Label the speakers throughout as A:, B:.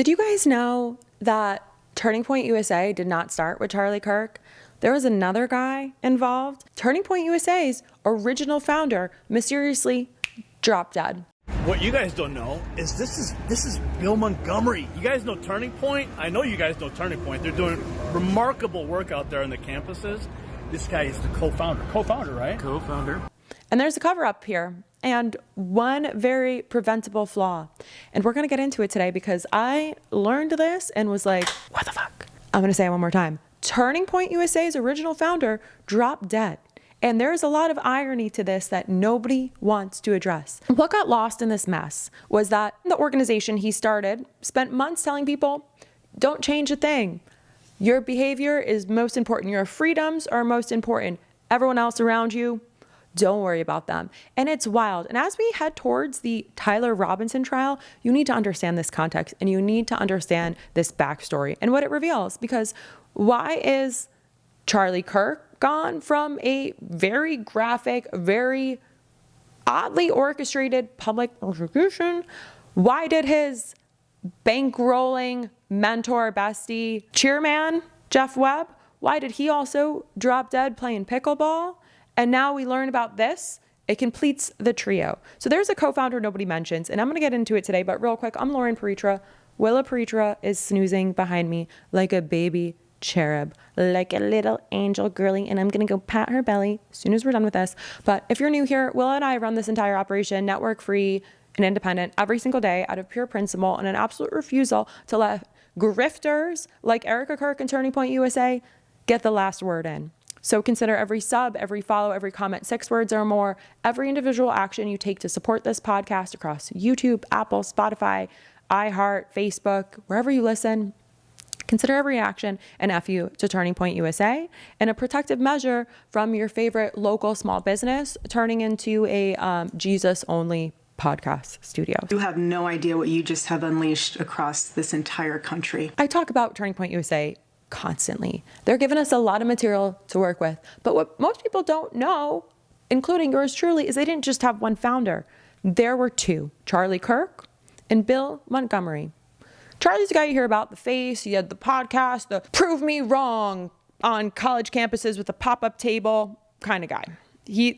A: Did you guys know that Turning Point USA did not start with Charlie Kirk? There was another guy involved. Turning Point USA's original founder mysteriously dropped dead.
B: What you guys don't know is this is Bill Montgomery. You guys know Turning Point? I know you guys know Turning Point. They're doing remarkable work out there in the campuses. This guy is the co-founder. Co-founder, right?
C: Co-founder.
A: And there's a cover up here and one very preventable flaw. And we're going to get into it today because I learned this and was like, what the fuck? I'm going to say it one more time. Turning Point USA's original founder dropped dead. And there's a lot of irony to this that nobody wants to address. What got lost in this mess was that the organization he started spent months telling people, don't change a thing. Your behavior is most important. Your freedoms are most important. Everyone else around you, don't worry about them. And it's wild. And as we head towards the Tyler Robinson trial, you need to understand this context and you need to understand this backstory and what it reveals. Because why is Charlie Kirk gone from a very graphic, very oddly orchestrated public execution? Why did his bankrolling mentor, bestie, cheerman, Jeff Webb, why did he also drop dead playing pickleball? And now we learn about this. It completes the trio. So there's a co-founder nobody mentions, and I'm going to get into it today. But real quick, I'm Loren Piretra. Willa Piretra is snoozing behind me like a baby cherub, like a little angel girly, and I'm going to go pat her belly as soon as we're done with this. But if you're new here, Willa and I run this entire operation network free and independent every single day out of pure principle and an absolute refusal to let grifters like Erica Kirk and Turning Point USA get the last word in. So consider every sub, every follow, every comment 6 words or more, every individual action you take to support this podcast across YouTube, Apple, Spotify, iHeart, Facebook, wherever you listen. Consider every action an FU to Turning Point USA and a protective measure from your favorite local small business turning into a Jesus-only podcast studio.
D: You have no idea what you just have unleashed across this entire country.
A: I talk about Turning Point USA constantly. They're giving us a lot of material to work with. But what most people don't know, including yours truly, is they didn't just have one founder. There were two, Charlie Kirk and Bill Montgomery. Charlie's the guy you hear about, the face. He had the podcast, the prove me wrong on college campuses with a pop-up table kind of guy.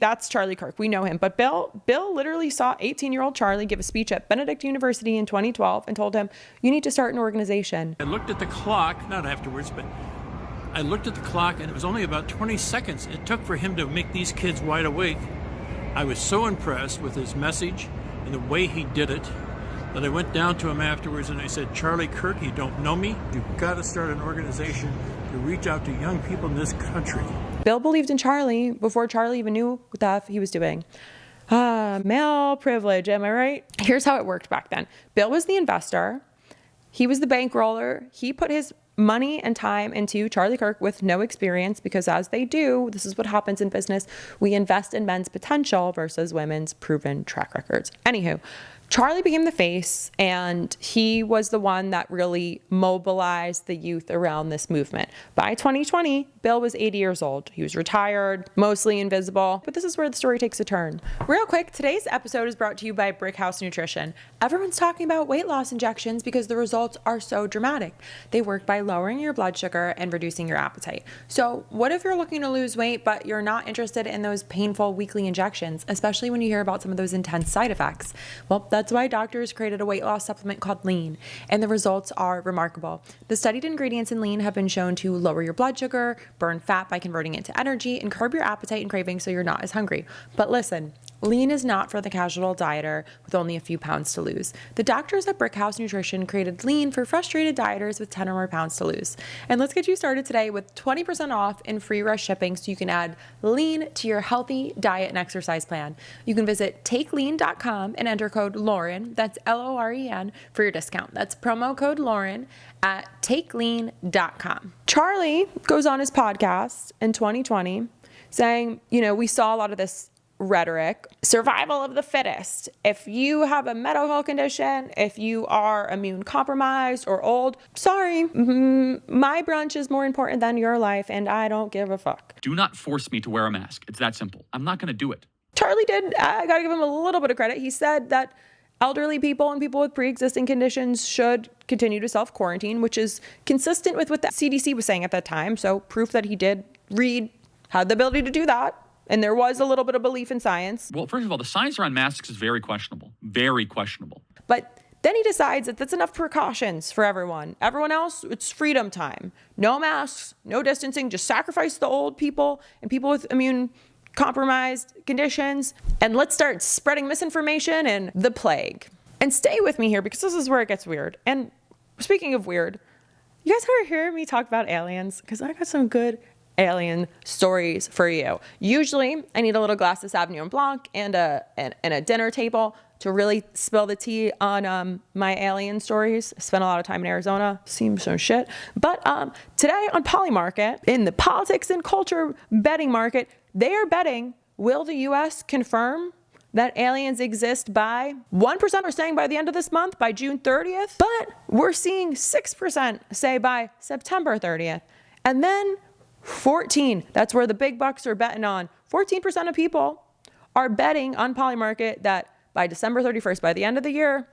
A: That's Charlie Kirk. We know him. But Bill literally saw 18-year-old Charlie give a speech at Benedict University in 2012 and told him, you need to start an organization.
C: I looked at the clock, not afterwards, but I looked at the clock and it was only about 20 seconds it took for him to make these kids wide awake. I was so impressed with his message and the way he did it that I went down to him afterwards and I said, Charlie Kirk, you don't know me. You've got to start an organization to reach out to young people in this country.
A: Bill believed in Charlie before Charlie even knew what the F he was doing. Male privilege, am I right? Here's how it worked back then. Bill was the investor. He was the bankroller. He put his money and time into Charlie Kirk with no experience because as they do, this is what happens in business. We invest in men's potential versus women's proven track records. Anywho, Charlie became the face and he was the one that really mobilized the youth around this movement. By 2020, Bill was 80 years old. He was retired, mostly invisible, but this is where the story takes a turn. Real quick, today's episode is brought to you by Brickhouse Nutrition. Everyone's talking about weight loss injections because the results are so dramatic. They work by lowering your blood sugar and reducing your appetite. So what if you're looking to lose weight, but you're not interested in those painful weekly injections, especially when you hear about some of those intense side effects? Well, that's why doctors created a weight loss supplement called Lean, and the results are remarkable. The studied ingredients in Lean have been shown to lower your blood sugar, burn fat by converting it to energy, and curb your appetite and cravings so you're not as hungry. But listen, Lean is not for the casual dieter with only a few pounds to lose. The doctors at Brickhouse Nutrition created Lean for frustrated dieters with 10 or more pounds to lose. And let's get you started today with 20% off and free rush shipping so you can add Lean to your healthy diet and exercise plan. You can visit takelean.com and enter code Loren, that's Loren, for your discount. That's promo code Loren at takelean.com. Charlie goes on his podcast in 2020 saying, we saw a lot of this rhetoric, survival of the fittest. If you have a medical condition, if you are immune compromised or old, sorry, my brunch is more important than your life and I don't give a fuck.
E: Do not force me to wear a mask. It's that simple. I'm not going to do it.
A: Charlie did, I gotta give him a little bit of credit. He said that elderly people and people with pre-existing conditions should continue to self-quarantine, which is consistent with what the CDC was saying at that time. So proof that he did read, had the ability to do that. And there was a little bit of belief in science.
E: Well, first of all, the science around masks is very questionable. Very questionable.
A: But then he decides that that's enough precautions for everyone. Everyone else, it's freedom time. No masks, no distancing, just sacrifice the old people and people with immune compromised conditions. And let's start spreading misinformation and the plague. And stay with me here because this is where it gets weird. And speaking of weird, you guys ever hear me talk about aliens? Because I got some good alien stories for you. Usually I need a little glass of Sauvignon Blanc and a dinner table to really spill the tea on my alien stories. I spent a lot of time in Arizona, seen some shit. But today on Polymarket, in the politics and culture betting market, they are betting, will the U.S. confirm that aliens exist by 1% are saying by the end of this month, by June 30th, but we're seeing 6% say by September 30th. And then 14, that's where the big bucks are betting on. 14% of people are betting on Polymarket that by December 31st, by the end of the year,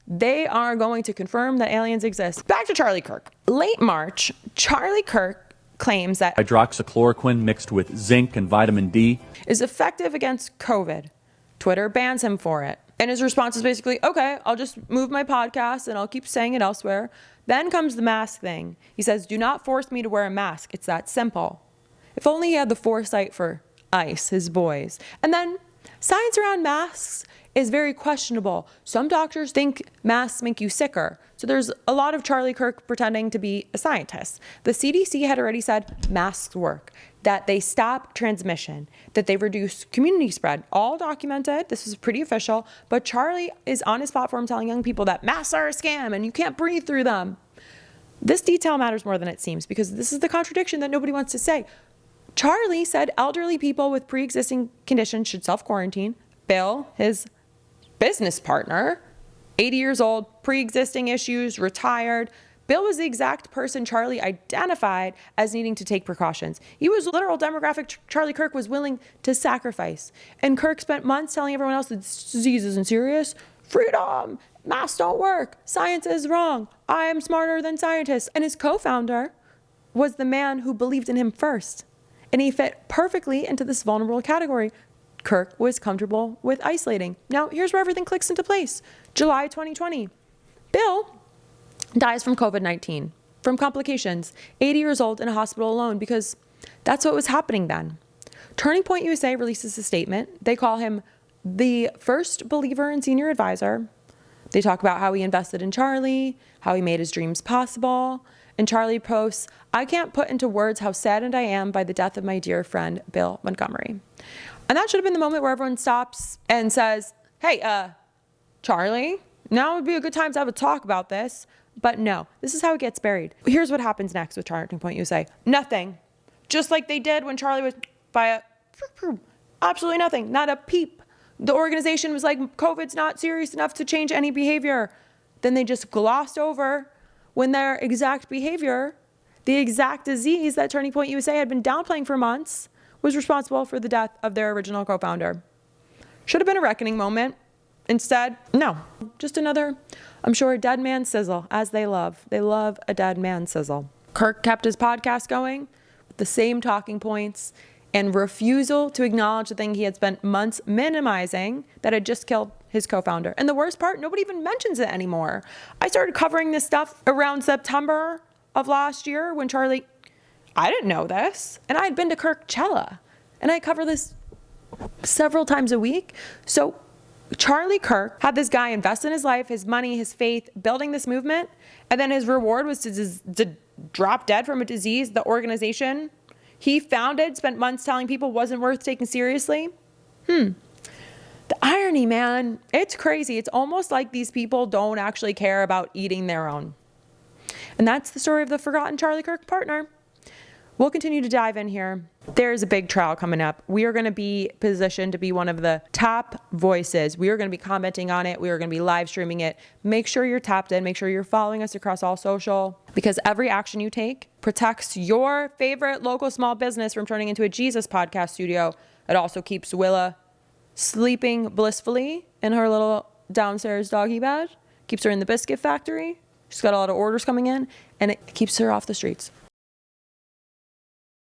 A: they are going to confirm that aliens exist. Back to Charlie Kirk. Late March, Charlie Kirk claims that
F: hydroxychloroquine mixed with zinc and vitamin D
A: is effective against COVID. Twitter bans him for it. And his response is basically, okay, I'll just move my podcast and I'll keep saying it elsewhere. Then comes the mask thing. He says, do not force me to wear a mask. It's that simple. If only he had the foresight for ICE, his boys. And then science around masks is very questionable. Some doctors think masks make you sicker. So there's a lot of Charlie Kirk pretending to be a scientist. The CDC had already said masks work, that they stop transmission, that they reduce community spread. All documented. This is pretty official. But Charlie is on his platform telling young people that masks are a scam and you can't breathe through them. This detail matters more than it seems because this is the contradiction that nobody wants to say. Charlie said elderly people with pre-existing conditions should self-quarantine. Bill, his business partner, 80 years old, pre-existing issues, retired. Bill was the exact person Charlie identified as needing to take precautions. He was a literal demographic Charlie Kirk was willing to sacrifice. And Kirk spent months telling everyone else that this disease isn't serious. Freedom, masks don't work, science is wrong, I am smarter than scientists. And his co-founder was the man who believed in him first. And he fit perfectly into this vulnerable category. Kirk was comfortable with isolating. Now, here's where everything clicks into place. July 2020. Bill dies from COVID-19, from complications, 80 years old in a hospital alone, because that's what was happening then. Turning Point USA releases a statement. They call him the first believer and senior advisor. They talk about how he invested in Charlie, how he made his dreams possible. And Charlie posts, I can't put into words how saddened I am by the death of my dear friend, Bill Montgomery. And that should have been the moment where everyone stops and says, hey, Charlie, now would be a good time to have a talk about this. But no, this is how it gets buried. Here's what happens next with Turning Point USA. Nothing. Just like they did when Charlie was by absolutely nothing, not a peep. The organization was like, COVID's not serious enough to change any behavior. Then they just glossed over when their exact behavior, the exact disease that Turning Point USA had been downplaying for months, was responsible for the death of their original co-founder. Should have been a reckoning moment. Instead, no. Just another, I'm sure, a dead man sizzle, as they love. They love a dead man sizzle. Kirk kept his podcast going with the same talking points and refusal to acknowledge the thing he had spent months minimizing that had just killed his co-founder. And the worst part, nobody even mentions it anymore. I started covering this stuff around September of last year when Charlie, I didn't know this, and I had been to Kirkchella, and I cover this several times a week. So Charlie Kirk had this guy invest in his life, his money, his faith, building this movement, and then his reward was to drop dead from a disease the organization he founded, spent months telling people wasn't worth taking seriously. The irony, man, it's crazy. It's almost like these people don't actually care about eating their own. And that's the story of the forgotten Charlie Kirk partner. We'll continue to dive in here. There's a big trial coming up. We are going to be positioned to be one of the top voices. We are going to be commenting on it. We are going to be live streaming it. Make sure you're tapped in. Make sure you're following us across all social, because every action you take protects your favorite local small business from turning into a Jesus podcast studio. It also keeps Willa sleeping blissfully in her little downstairs doggy bed, keeps her in the biscuit factory. She's got a lot of orders coming in, and it keeps her off the streets.